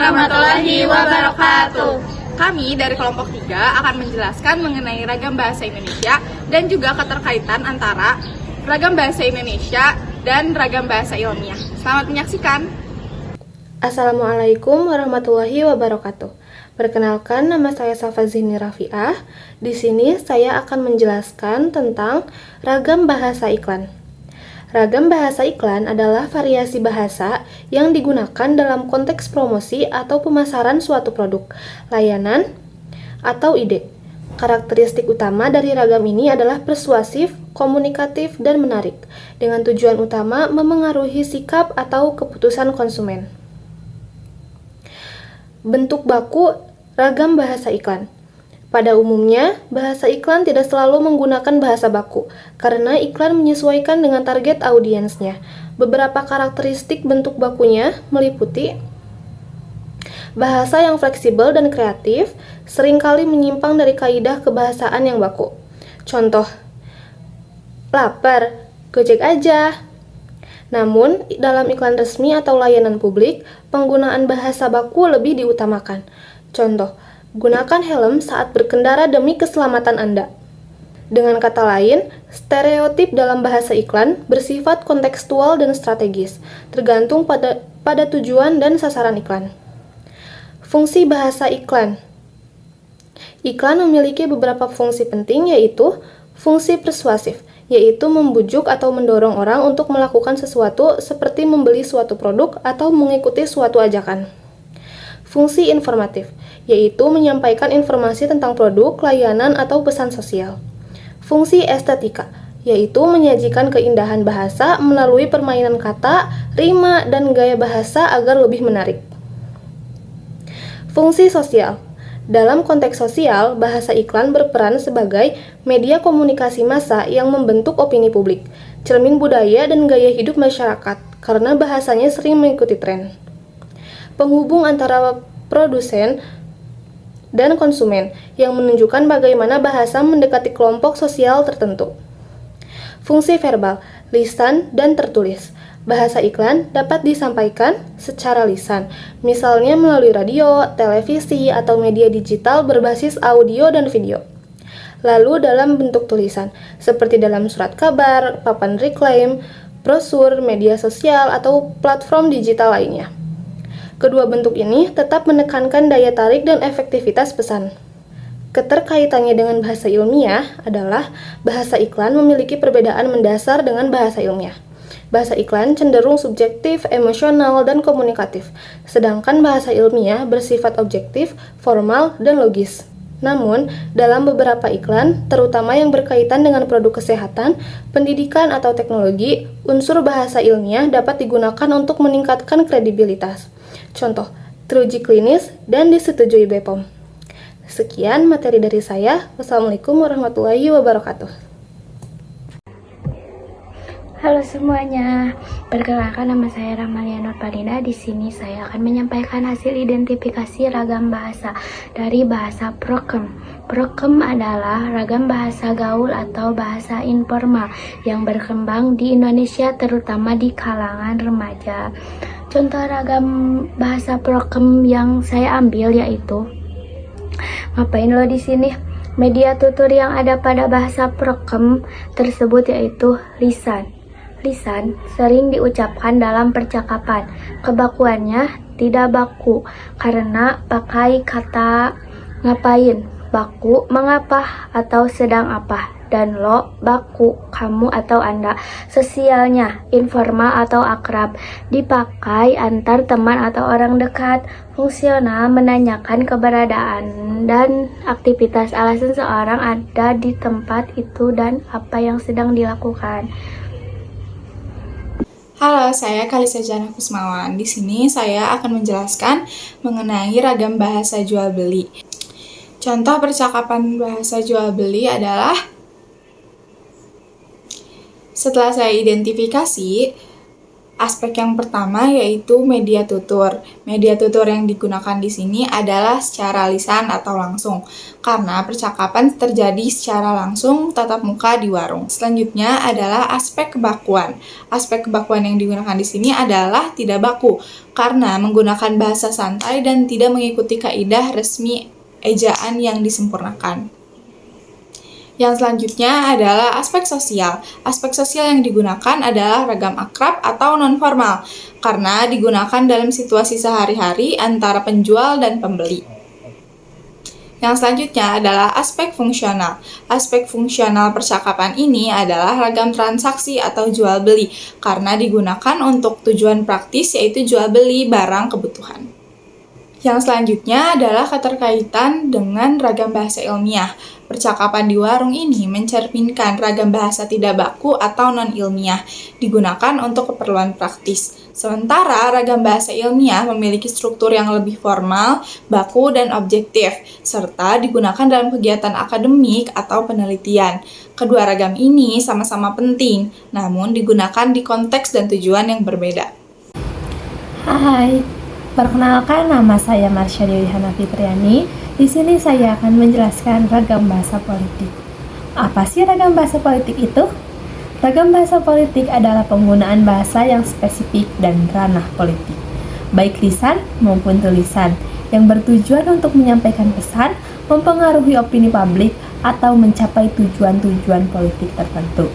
warahmatullahi wabarakatuh. Kami dari kelompok 3 akan menjelaskan mengenai ragam bahasa Indonesia dan juga keterkaitan antara ragam bahasa Indonesia dan ragam bahasa ilmiah. Selamat menyaksikan. Assalamualaikum warahmatullahi wabarakatuh. Perkenalkan, nama saya Safa Zihni Rafiah. Di sini saya akan menjelaskan tentang ragam bahasa iklan. Ragam bahasa iklan adalah variasi bahasa yang digunakan dalam konteks promosi atau pemasaran suatu produk, layanan, atau ide. Karakteristik utama dari ragam ini adalah persuasif, komunikatif, dan menarik, dengan tujuan utama memengaruhi sikap atau keputusan konsumen. Bentuk baku ragam bahasa iklan. Pada umumnya, bahasa iklan tidak selalu menggunakan bahasa baku, karena iklan menyesuaikan dengan target audiensnya. Beberapa karakteristik bentuk bakunya meliputi bahasa yang fleksibel dan kreatif, seringkali menyimpang dari kaidah kebahasaan yang baku. Contoh, lapar, gojek aja. Namun, dalam iklan resmi atau layanan publik, penggunaan bahasa baku lebih diutamakan. Contoh, gunakan helm saat berkendara demi keselamatan Anda. Dengan kata lain, stereotip dalam bahasa iklan bersifat kontekstual dan strategis, tergantung pada tujuan dan sasaran iklan. Fungsi bahasa iklan. Iklan memiliki beberapa fungsi penting, yaitu fungsi persuasif, yaitu membujuk atau mendorong orang untuk melakukan sesuatu seperti membeli suatu produk atau mengikuti suatu ajakan. Fungsi informatif, yaitu menyampaikan informasi tentang produk, layanan, atau pesan sosial. Fungsi estetika, yaitu menyajikan keindahan bahasa melalui permainan kata, rima, dan gaya bahasa agar lebih menarik. Fungsi sosial. Dalam konteks sosial, bahasa iklan berperan sebagai media komunikasi massa yang membentuk opini publik, cermin budaya dan gaya hidup masyarakat, karena bahasanya sering mengikuti tren. Penghubung antara produsen dan konsumen yang menunjukkan bagaimana bahasa mendekati kelompok sosial tertentu. Fungsi verbal, lisan dan tertulis. Bahasa iklan dapat disampaikan secara lisan, misalnya melalui radio, televisi, atau media digital berbasis audio dan video. Lalu dalam bentuk tulisan, seperti dalam surat kabar, papan reklaim, brosur, media sosial, atau platform digital lainnya. Kedua bentuk ini tetap menekankan daya tarik dan efektivitas pesan. Keterkaitannya dengan bahasa ilmiah adalah bahasa iklan memiliki perbedaan mendasar dengan bahasa ilmiah. Bahasa iklan cenderung subjektif, emosional, dan komunikatif, sedangkan bahasa ilmiah bersifat objektif, formal, dan logis. Namun, dalam beberapa iklan, terutama yang berkaitan dengan produk kesehatan, pendidikan, atau teknologi, unsur bahasa ilmiah dapat digunakan untuk meningkatkan kredibilitas. Contoh, teruji klinis dan disetujui BPOM. Sekian materi dari saya. Wassalamualaikum warahmatullahi wabarakatuh. Halo semuanya, perkenalkan nama saya Rahmalia Nurpadina. Di sini saya akan menyampaikan hasil identifikasi ragam bahasa dari bahasa Prokem. Prokem adalah ragam bahasa gaul atau bahasa informal yang berkembang di Indonesia terutama di kalangan remaja. Contoh ragam bahasa Prokem yang saya ambil yaitu, ngapain lo di sini? Media tutur yang ada pada bahasa Prokem tersebut yaitu lisan. Lisan sering diucapkan dalam percakapan. Kebakuannya tidak baku karena pakai kata ngapain, baku, mengapa, atau sedang apa, dan lo, baku, kamu atau Anda. Sosialnya informal atau akrab, dipakai antar teman atau orang dekat. Fungsional menanyakan keberadaan dan aktivitas alasan seorang ada di tempat itu dan apa yang sedang dilakukan. Halo, saya Kalisa Jana Kusmawan. Di sini saya akan menjelaskan mengenai ragam bahasa jual beli. Contoh percakapan bahasa jual beli adalah, setelah saya identifikasi, Aspek yang pertama yaitu media tutur. Media tutur yang digunakan di sini adalah secara lisan atau langsung, karena percakapan terjadi secara langsung tatap muka di warung. Selanjutnya adalah aspek kebakuan. Aspek kebakuan yang digunakan di sini adalah tidak baku, karena menggunakan bahasa santai dan tidak mengikuti kaidah resmi ejaan yang disempurnakan. Yang selanjutnya adalah aspek sosial. Aspek sosial yang digunakan adalah ragam akrab atau non-formal, karena digunakan dalam situasi sehari-hari antara penjual dan pembeli. Yang selanjutnya adalah aspek fungsional. Aspek fungsional percakapan ini adalah ragam transaksi atau jual beli, karena digunakan untuk tujuan praktis yaitu jual beli barang kebutuhan. Yang selanjutnya adalah keterkaitan dengan ragam bahasa ilmiah. Percakapan di warung ini mencerminkan ragam bahasa tidak baku atau non-ilmiah, digunakan untuk keperluan praktis. Sementara ragam bahasa ilmiah memiliki struktur yang lebih formal, baku, dan objektif, serta digunakan dalam kegiatan akademik atau penelitian. Kedua ragam ini sama-sama penting, namun digunakan di konteks dan tujuan yang berbeda. Hai, perkenalkan nama saya Marsha Dewi Hana Fitriani. Di sini saya akan menjelaskan ragam bahasa politik. Apa sih ragam bahasa politik itu? Ragam bahasa politik adalah penggunaan bahasa yang spesifik dan ranah politik, baik lisan maupun tulisan, yang bertujuan untuk menyampaikan pesan, mempengaruhi opini publik, atau mencapai tujuan-tujuan politik tertentu.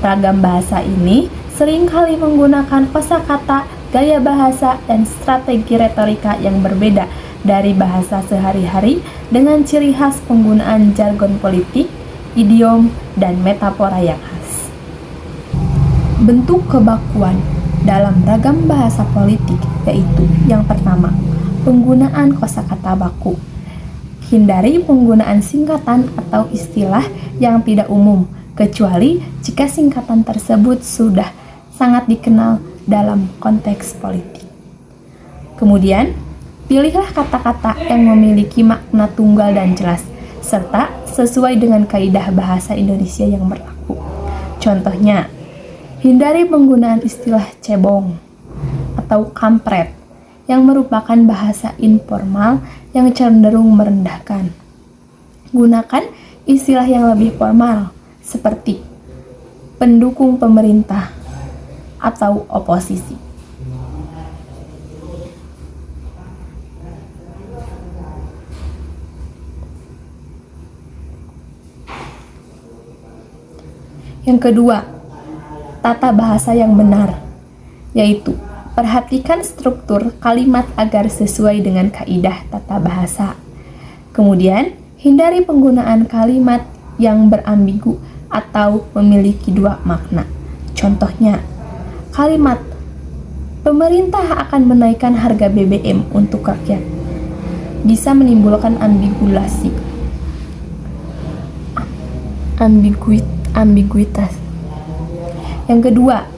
Ragam bahasa ini seringkali menggunakan kosakata, gaya bahasa, dan strategi retorika yang berbeda dari bahasa sehari-hari dengan ciri khas penggunaan jargon politik, idiom, dan metafora yang khas. Bentuk kebakuan dalam ragam bahasa politik yaitu yang pertama, penggunaan kosakata baku. Hindari penggunaan singkatan atau istilah yang tidak umum, kecuali jika singkatan tersebut sudah sangat dikenal dalam konteks politik. Kemudian, pilihlah kata-kata yang memiliki makna tunggal dan jelas, serta sesuai dengan kaidah bahasa Indonesia yang berlaku. Contohnya, hindari penggunaan istilah cebong atau kampret yang merupakan bahasa informal yang cenderung merendahkan. Gunakan istilah yang lebih formal seperti pendukung pemerintah atau oposisi. Yang kedua, tata bahasa yang benar, yaitu perhatikan struktur kalimat agar sesuai dengan kaidah tata bahasa. Kemudian, hindari penggunaan kalimat yang berambigu atau memiliki dua makna. Contohnya, kalimat pemerintah akan menaikkan harga BBM untuk rakyat bisa menimbulkan ambiguitas. Yang kedua,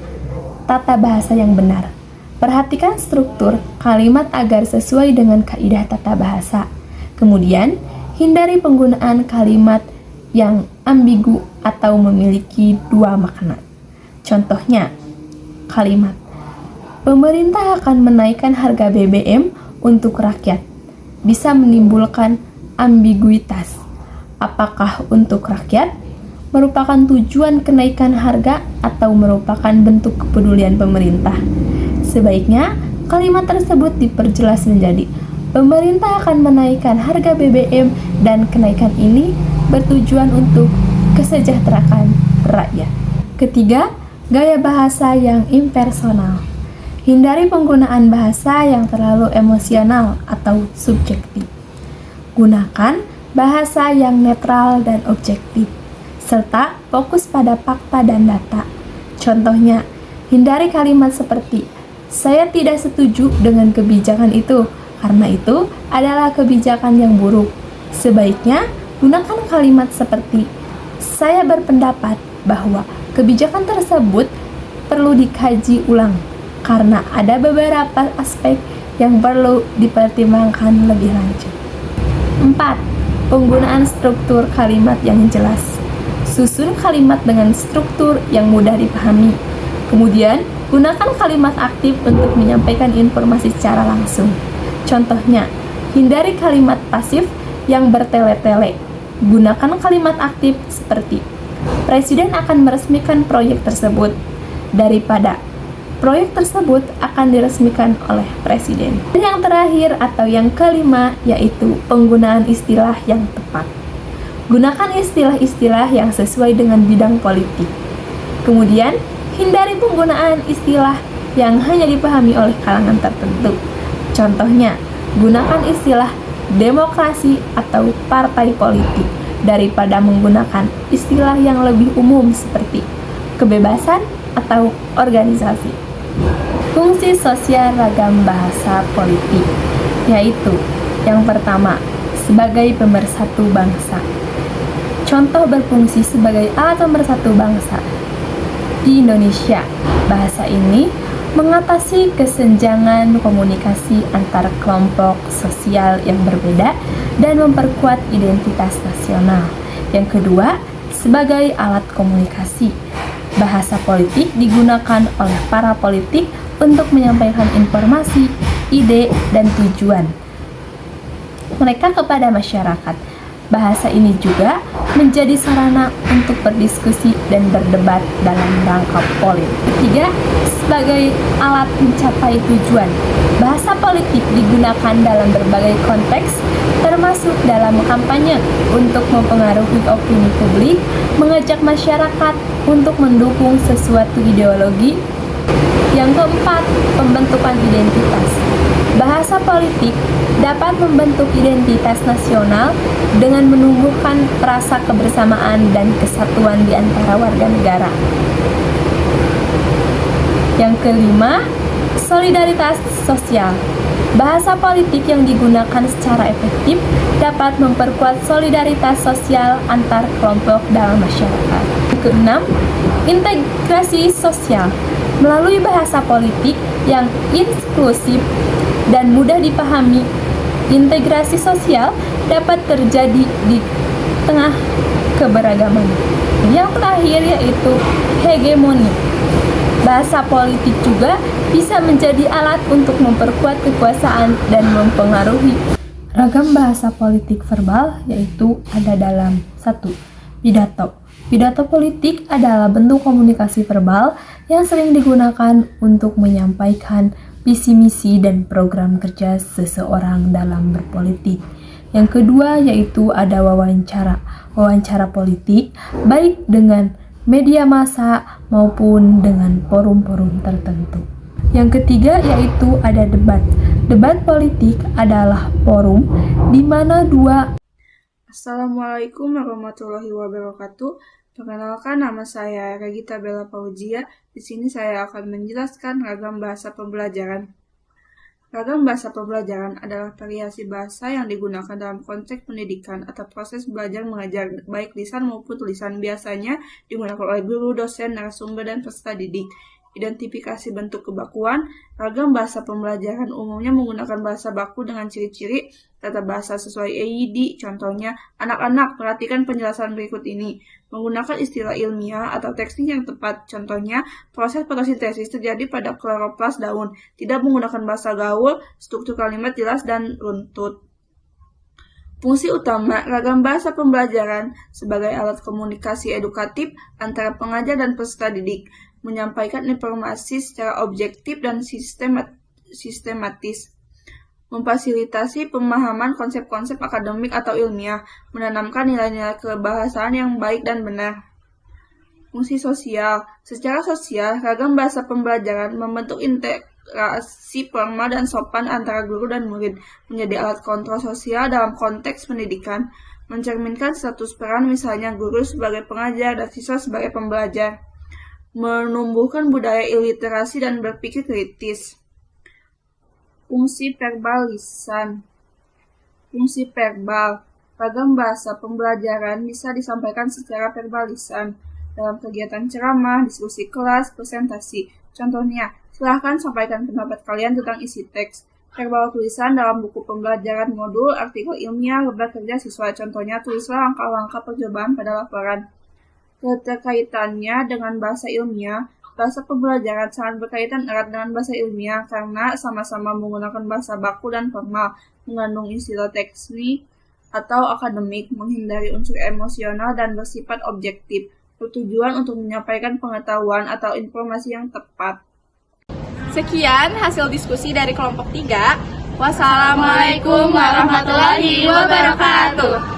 tata bahasa yang benar. Perhatikan struktur kalimat agar sesuai dengan kaidah tata bahasa. Kemudian, hindari penggunaan kalimat yang ambigu atau memiliki dua makna. Contohnya, kalimat pemerintah akan menaikkan harga BBM untuk rakyat bisa menimbulkan ambiguitas. Apakah untuk rakyat merupakan tujuan kenaikan harga atau merupakan bentuk kepedulian pemerintah? Sebaiknya kalimat tersebut diperjelas menjadi pemerintah akan menaikkan harga BBM dan kenaikan ini bertujuan untuk kesejahteraan rakyat. Ketiga, gaya bahasa yang impersonal. Hindari penggunaan bahasa yang terlalu emosional atau subjektif. Gunakan bahasa yang netral dan objektif, serta fokus pada fakta dan data. Contohnya, hindari kalimat seperti "saya tidak setuju dengan kebijakan itu, karena itu adalah kebijakan yang buruk." Sebaiknya, gunakan kalimat seperti "saya berpendapat bahwa kebijakan tersebut perlu dikaji ulang, karena ada beberapa aspek yang perlu dipertimbangkan lebih lanjut." 4. Penggunaan struktur kalimat yang jelas. Susun kalimat dengan struktur yang mudah dipahami. Kemudian, Gunakan kalimat aktif untuk menyampaikan informasi secara langsung. Contohnya, hindari kalimat pasif yang bertele-tele. Gunakan kalimat aktif seperti Presiden akan meresmikan proyek tersebut daripada proyek tersebut akan diresmikan oleh Presiden. Dan yang terakhir atau yang kelima yaitu penggunaan istilah yang tepat. Gunakan istilah-istilah yang sesuai dengan bidang politik. Kemudian, hindari penggunaan istilah yang hanya dipahami oleh kalangan tertentu. Contohnya, gunakan istilah demokrasi atau partai politik daripada menggunakan istilah yang lebih umum seperti kebebasan atau organisasi. Fungsi sosial ragam bahasa politik yaitu yang pertama, sebagai pemersatu bangsa. Contoh berfungsi sebagai alat pemersatu bangsa. Di Indonesia, bahasa ini mengatasi kesenjangan komunikasi antar kelompok sosial yang berbeda dan memperkuat identitas nasional. Yang kedua, sebagai alat komunikasi. Bahasa politik digunakan oleh para politik untuk menyampaikan informasi, ide, dan tujuan mereka kepada masyarakat. Bahasa ini juga menjadi sarana untuk berdiskusi dan berdebat dalam rangka politik. Ketiga, sebagai alat mencapai tujuan. Bahasa politik digunakan dalam berbagai konteks, termasuk dalam kampanye untuk mempengaruhi opini publik, mengajak masyarakat untuk mendukung sesuatu ideologi. Yang keempat, pembentukan identitas. Bahasa politik dapat membentuk identitas nasional dengan menumbuhkan rasa kebersamaan dan kesatuan di antara warga negara. Yang kelima, solidaritas sosial. Bahasa politik yang digunakan secara efektif dapat memperkuat solidaritas sosial antar kelompok dalam masyarakat. Yang keenam, integrasi sosial. Melalui bahasa politik yang inklusif dan mudah dipahami, integrasi sosial dapat terjadi di tengah keberagaman. Yang terakhir yaitu hegemoni. Bahasa politik juga bisa menjadi alat untuk memperkuat kekuasaan dan mempengaruhi. Ragam bahasa politik verbal yaitu ada dalam 1. Pidato. Pidato politik adalah bentuk komunikasi verbal yang sering digunakan untuk menyampaikan visi misi dan program kerja seseorang dalam berpolitik. Yang kedua yaitu ada wawancara. Wawancara politik baik dengan media massa maupun dengan forum-forum tertentu. Yang ketiga yaitu ada debat. Debat politik adalah forum di mana dua. Assalamualaikum warahmatullahi wabarakatuh. Perkenalkan, nama saya Regita Bella Fauzia. Di sini saya akan menjelaskan ragam bahasa pembelajaran. Ragam bahasa pembelajaran adalah variasi bahasa yang digunakan dalam konteks pendidikan atau proses belajar mengajar, baik lisan maupun tulisan. Biasanya digunakan oleh guru, dosen, narasumber, dan peserta didik. Identifikasi bentuk kebakuan. Ragam bahasa pembelajaran umumnya menggunakan bahasa baku dengan ciri-ciri tata bahasa sesuai EYD. Contohnya, anak-anak, perhatikan penjelasan berikut ini. Menggunakan istilah ilmiah atau teknik yang tepat. Contohnya, proses fotosintesis terjadi pada kloroplas daun. Tidak menggunakan bahasa gaul, struktur kalimat jelas dan runtut. Fungsi utama ragam bahasa pembelajaran sebagai alat komunikasi edukatif antara pengajar dan peserta didik, menyampaikan informasi secara objektif dan sistematis, memfasilitasi pemahaman konsep-konsep akademik atau ilmiah, menanamkan nilai-nilai kebahasaan yang baik dan benar. Fungsi sosial. Secara sosial, ragam bahasa pembelajaran membentuk integrasi formal dan sopan antara guru dan murid, menjadi alat kontrol sosial dalam konteks pendidikan, mencerminkan status peran misalnya guru sebagai pengajar dan siswa sebagai pembelajar, menumbuhkan budaya iliterasi dan berpikir kritis. Fungsi verbal lisan. Fungsi verbal. Ragam bahasa pembelajaran bisa disampaikan secara verbal lisan dalam kegiatan ceramah, diskusi kelas, presentasi. Contohnya, silahkan sampaikan pendapat kalian tentang isi teks. Verbal tulisan dalam buku pembelajaran modul, artikel ilmiah, lembar kerja siswa. Contohnya, tulislah langkah-langkah percobaan pada laporan. Keterkaitannya dengan bahasa ilmiah, Bahasa pembelajaran sangat berkaitan erat dengan bahasa ilmiah karena sama-sama menggunakan bahasa baku dan formal, mengandung istilah teknis atau akademik, menghindari unsur emosional dan bersifat objektif, bertujuan untuk menyampaikan pengetahuan atau informasi yang tepat. Sekian hasil diskusi dari kelompok 3. Wassalamualaikum warahmatullahi wabarakatuh.